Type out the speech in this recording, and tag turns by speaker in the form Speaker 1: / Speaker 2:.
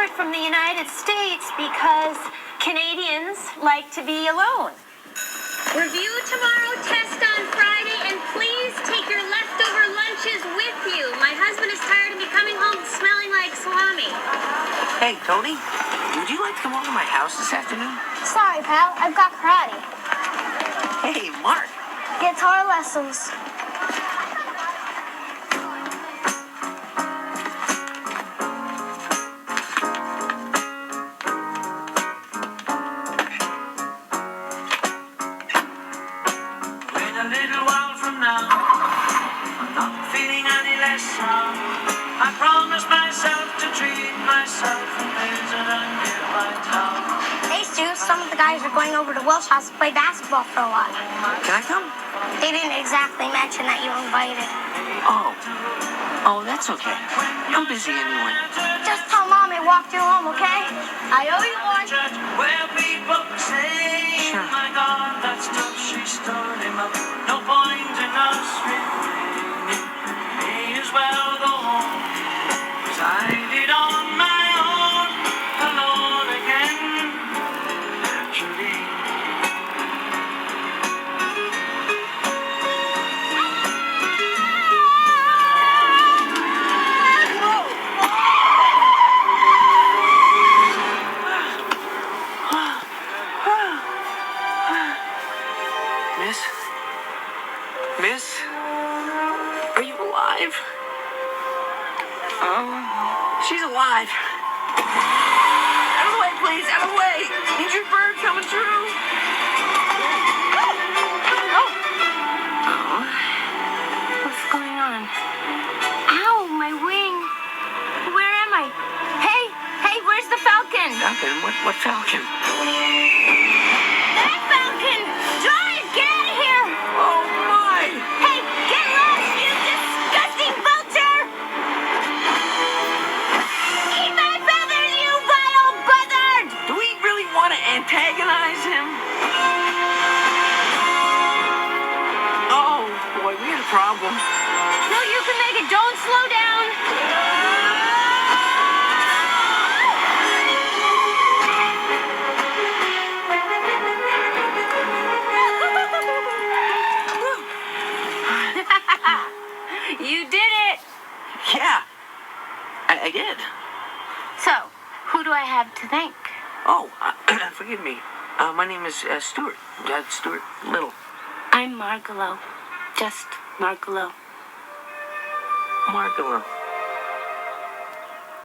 Speaker 1: separate from the United States because Canadians like to be alone. Review tomorrow, test on Friday, and please take your leftover lunches with you. My husband is tired of me coming home smelling like salami.
Speaker 2: Hey, Tony, would you like to come over to my house this afternoon?
Speaker 3: Sorry, pal. I've got karate.
Speaker 2: Hey, Mark.
Speaker 3: Guitar lessons.
Speaker 4: A little while from now, I'm not feeling any less strong. I promised myself to treat myself and visit a nearby town.
Speaker 3: Hey, Stu, some of the guys are going over to Will's house to play basketball for a while.
Speaker 2: Can I come?
Speaker 3: They didn't exactly mention that you were invited.
Speaker 2: Oh, that's okay. I'm busy anyway.
Speaker 3: Just tell Mom I walked you home, okay? I owe you one.
Speaker 4: Where people say,
Speaker 2: Sure.
Speaker 4: my God, that stuff she stood him up. No point in us remaining. May as well go home. 'Cause I did on my own, alone again. Naturally.
Speaker 2: Miss? Are you alive? She's alive. Out of the way, please, out of the way. Injured bird coming through.
Speaker 1: What's going on? Ow, my wing. Where am I? Hey, where's the falcon?
Speaker 2: Falcon? What falcon?
Speaker 1: That falcon! Drive, get out of here!
Speaker 2: Oh, my!
Speaker 1: Hey, get lost, you disgusting vulture! Eat my feathers, you vile buzzard!
Speaker 2: Do we really want to antagonize him? Oh, boy, we had a problem.
Speaker 1: No, you can make it. Don't slow down. You did it.
Speaker 2: Yeah, I did.
Speaker 1: So, who do I have to thank?
Speaker 2: Oh, forgive me. My name is Stuart. Stuart Little.
Speaker 1: I'm Margalo. Just Margalo.
Speaker 2: Margalo.